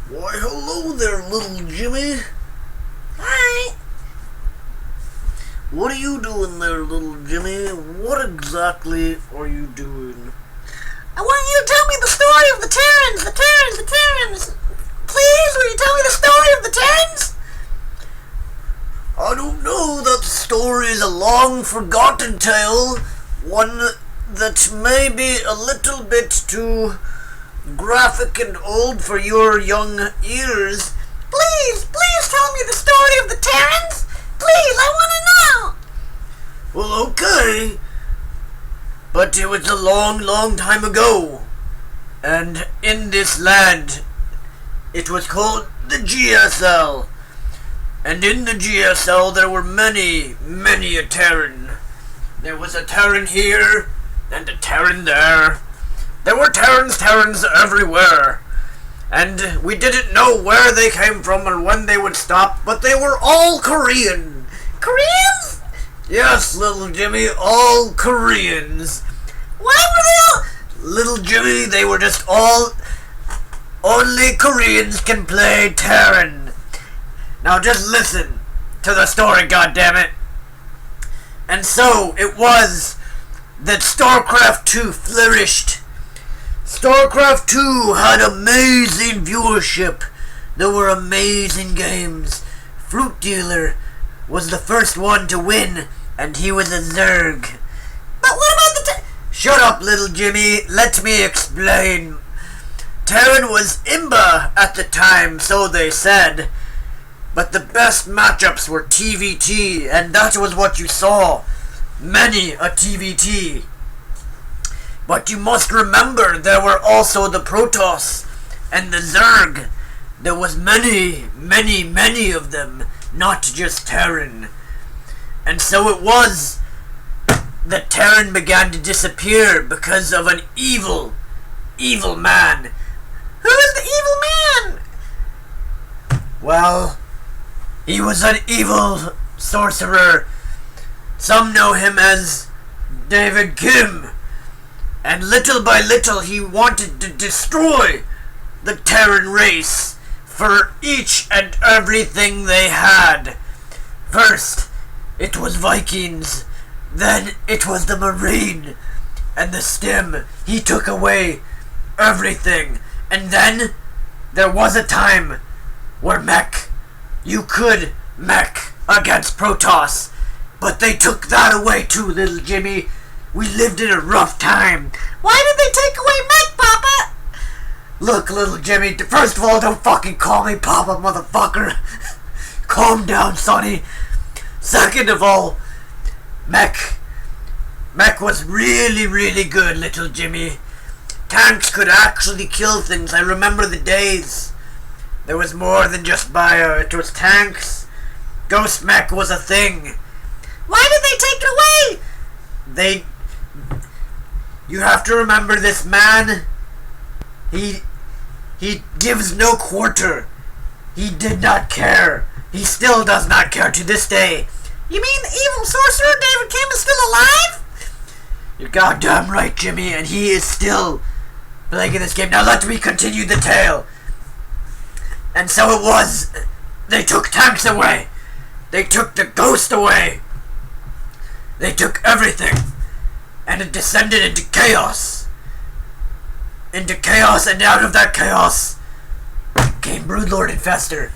Why, hello there, little Jimmy. Hi. What are you doing there, little Jimmy? What exactly are you doing? I want you to tell me the story of the Terrans. Please, will you tell me the story of the Terrans? I don't know. That story is a long forgotten tale. One that may be a little bit too graphic and old for your young ears. Please tell me the story of the Terrans. Please, I want to know. Well, okay. But it was a long, long time ago. And in this land, it was called the GSL. And in the GSL, there were many, many a Terran. There was a Terran here, and a Terran there. There were Terrans everywhere. And we didn't know where they came from or when they would stop, but they were all Korean. Koreans? Yes, little Jimmy, all Koreans. Why were they all... Little Jimmy, they were just all... Only Koreans can play Terran. Now just listen to the story, goddammit. And so it was that StarCraft 2 flourished. StarCraft 2 had amazing viewership. There were amazing games. Fruit Dealer was the first one to win, and he was a Zerg. But what about the... Shut up, little Jimmy. Let me explain. Terran was Imba at the time, so they said. But the best matchups were TVT, and that was what you saw. Many a TVT. But you must remember there were also the Protoss and the Zerg. There was many, many, many of them, not just Terran. And so it was that Terran began to disappear because of an evil man. Who is the evil man? Well, he was an evil sorcerer. Some know him as David Kim. And little by little he wanted to destroy the Terran race for each and everything they had. First, it was Vikings. Then it was the Marine. And the Stim. He took away everything. And then there was a time where mech. You could mech against Protoss. But they took that away too, little Jimmy. We lived in a rough time. Why did they take away mech, Papa? Look, little Jimmy, first of all, don't fucking call me Papa, motherfucker. Calm down, sonny. Second of all, mech was really, really good, little Jimmy. Tanks could actually kill things. I remember the days. There was more than just bio. It was tanks. Ghost mech was a thing. Why did they take it away? You have to remember this man. He gives no quarter. He did not care. He still does not care to this day. You mean the evil sorcerer David Kim is still alive? You're goddamn right, Jimmy, and he is still playing in this game. Now let me continue the tale. And so it was. They took tanks away. They took the ghost away. They took everything. And it descended into chaos. Into chaos, and out of that chaos came Broodlord Infestor.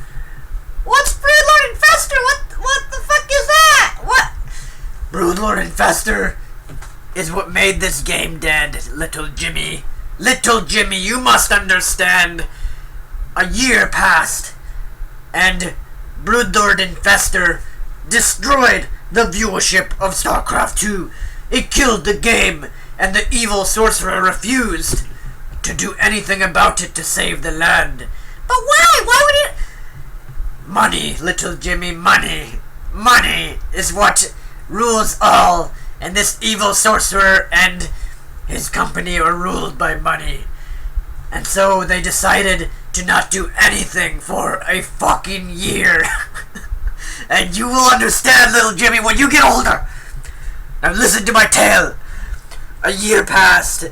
What's Broodlord Infestor? What the fuck is that? What? Broodlord Infestor is what made this game dead, little Jimmy. Little Jimmy, you must understand. A year passed, and Broodlord Infestor destroyed the viewership of StarCraft 2. It killed the game, and the evil sorcerer refused to do anything about it to save the land. But why? Why would it... Money, little Jimmy, money. Money is what rules all, and this evil sorcerer and his company are ruled by money. And so they decided to not do anything for a fucking year. And you will understand, little Jimmy, when you get older. Now listen to my tale. A year passed,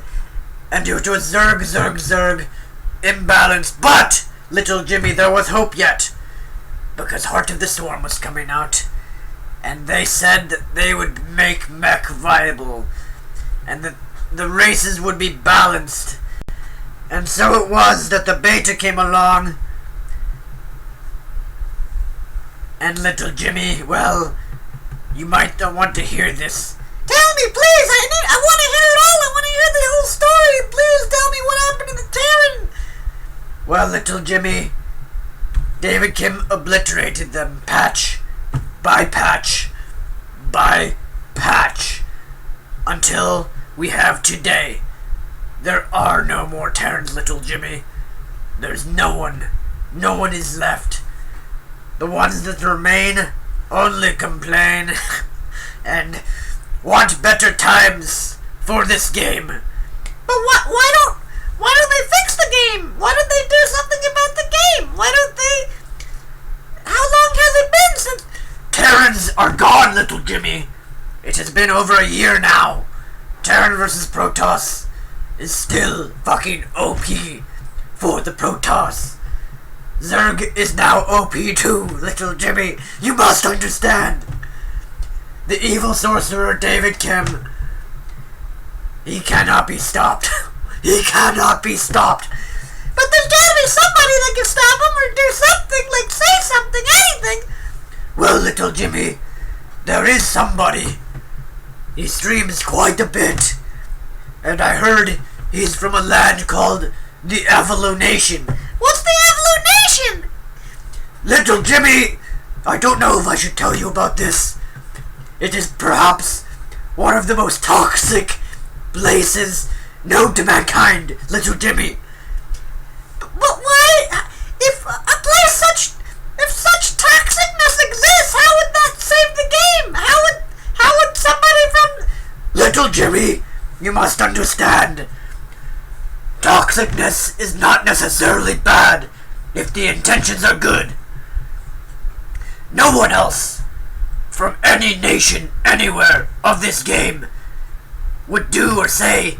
and it was Zerg, imbalanced, but little Jimmy, there was hope yet. Because Heart of the Storm was coming out. And they said that they would make mech viable. And that the races would be balanced. And so it was that the beta came along. And little Jimmy, well, you might not want to hear this. Tell me, please. I want to hear it all. I want to hear the whole story. Please tell me what happened to the Terran. Well, little Jimmy, David Kim obliterated them patch by patch by patch until we have today. There are no more Terrans, little Jimmy. There's no one. No one is left. The ones that remain only complain and want better times for this game. But why don't they fix the game? Why don't they do something about the game? Why don't they? How long has it been since? Terrans are gone, little Jimmy. It has been over a year now. Terran versus Protoss is still fucking OP for the Protoss. Zerg is now OP too, little Jimmy. You must understand. The evil sorcerer David Kim, he cannot be stopped. He cannot be stopped. But there's gotta be somebody that can stop him or do something, like say something, anything. Well, little Jimmy, there is somebody. He streams quite a bit. And I heard he's from a land called the Avilo Nation. What's the Avilo Nation? Little Jimmy, I don't know if I should tell you about this. It is perhaps one of the most toxic places known to mankind, little Jimmy. But why? If such toxicness exists, how would that save the game? How would somebody from? Little Jimmy, you must understand. Toxicness is not necessarily bad if the intentions are good. No one else from any nation anywhere of this game would do or say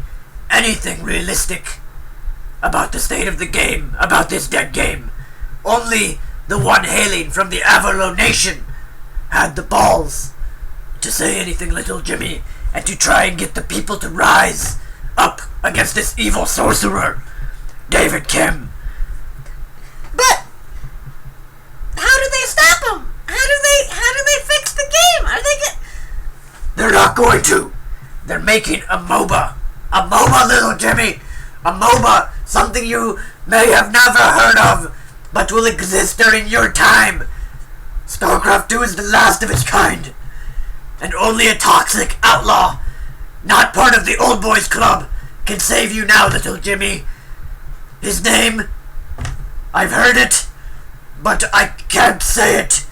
anything realistic about the state of the game, about this dead game. Only the one hailing from the Avilo Nation had the balls to say anything, little Jimmy, and to try and get the people to rise up against this evil sorcerer, David Kim. But how do they stop him? How do they fix the game? They're not going to. They're making a MOBA. A MOBA, little Jimmy. A MOBA, something you may have never heard of, but will exist during your time. StarCraft 2 is the last of its kind. And only a toxic outlaw, not part of the old boys club, can save you now, little Jimmy. His name, I've heard it, but I can't say it.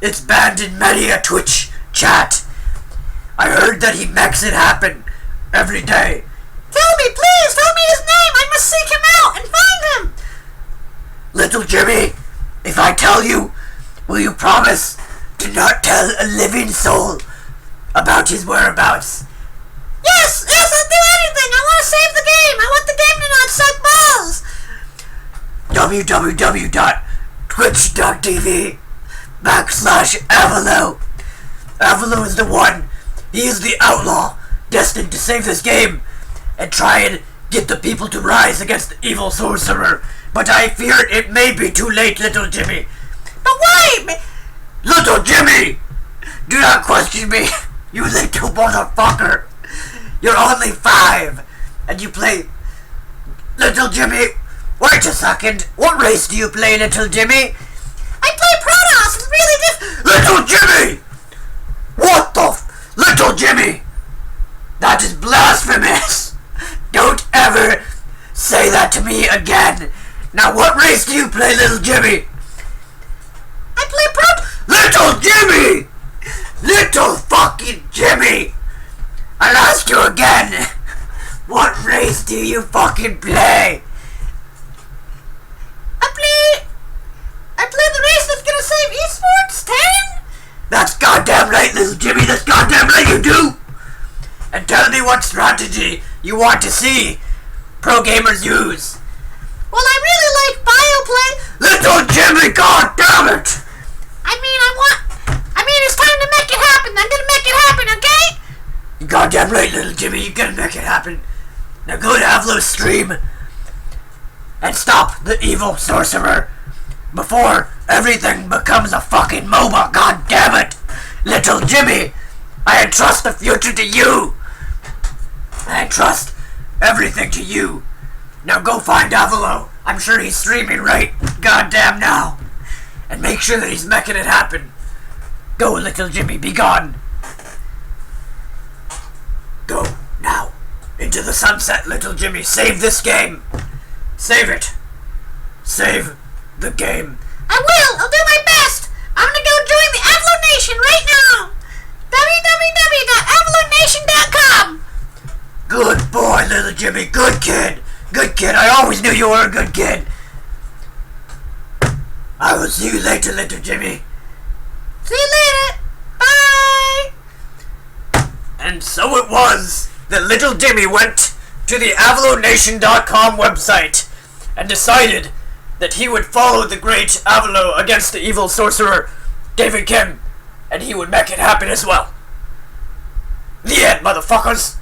It's banned in many a Twitch chat. I heard that he makes it happen every day. Tell me, please, tell me his name. I must seek him out and find him. Little Jimmy, if I tell you, will you promise to not tell a living soul about his whereabouts? Yes, I'll do anything. I want to save the game. I want the game to not suck balls. www.twitch.tv/Avilo. Avilo is the one. He is the outlaw, destined to save this game and try and get the people to rise against the evil sorcerer. But I fear it may be too late, little Jimmy. But why? Little Jimmy! Do not question me, you little motherfucker. You're only 5, and you play... Little Jimmy, wait a second. What race do you play, little Jimmy? I play Protoss. It's really different. Little Jimmy! What the Little Jimmy! That is blasphemous! Don't ever say that to me again. Now what race do you play, little Jimmy? I play Protoss. Little Jimmy! Little fucking Jimmy! I'll ask you again. What race do you fucking play? I play the race that's gonna save esports, Terran? That's goddamn right, little Jimmy. That's goddamn right you do. And tell me what strategy you want to see pro gamers use. Well, I really like bioplay Jimmy, god damn it! It's time to make it happen. I'm gonna make it happen, okay? You goddamn right, little Jimmy, you gotta make it happen. Now go to Avilo's stream and stop the evil sorcerer before everything becomes a fucking MOBA, god damn it! Little Jimmy, I entrust the future to you. I entrust everything to you. Now go find Avilo. I'm sure he's streaming right goddamn now. And make sure that he's making it happen. Go, little Jimmy, be gone. Go, now. Into the sunset, little Jimmy. Save this game. Save it. Save the game. I will. I'll do my best. I'm gonna go join the Avilo Nation right now. www.avilonation.com. Good boy, little Jimmy. Good kid. Good kid. I always knew you were a good kid. I will see you later, little Jimmy. See you later. Bye. And so it was that little Jimmy went to the avilonation.com website and decided that he would follow the great Avilo against the evil sorcerer David Kim, and he would make it happen as well. The end, motherfuckers.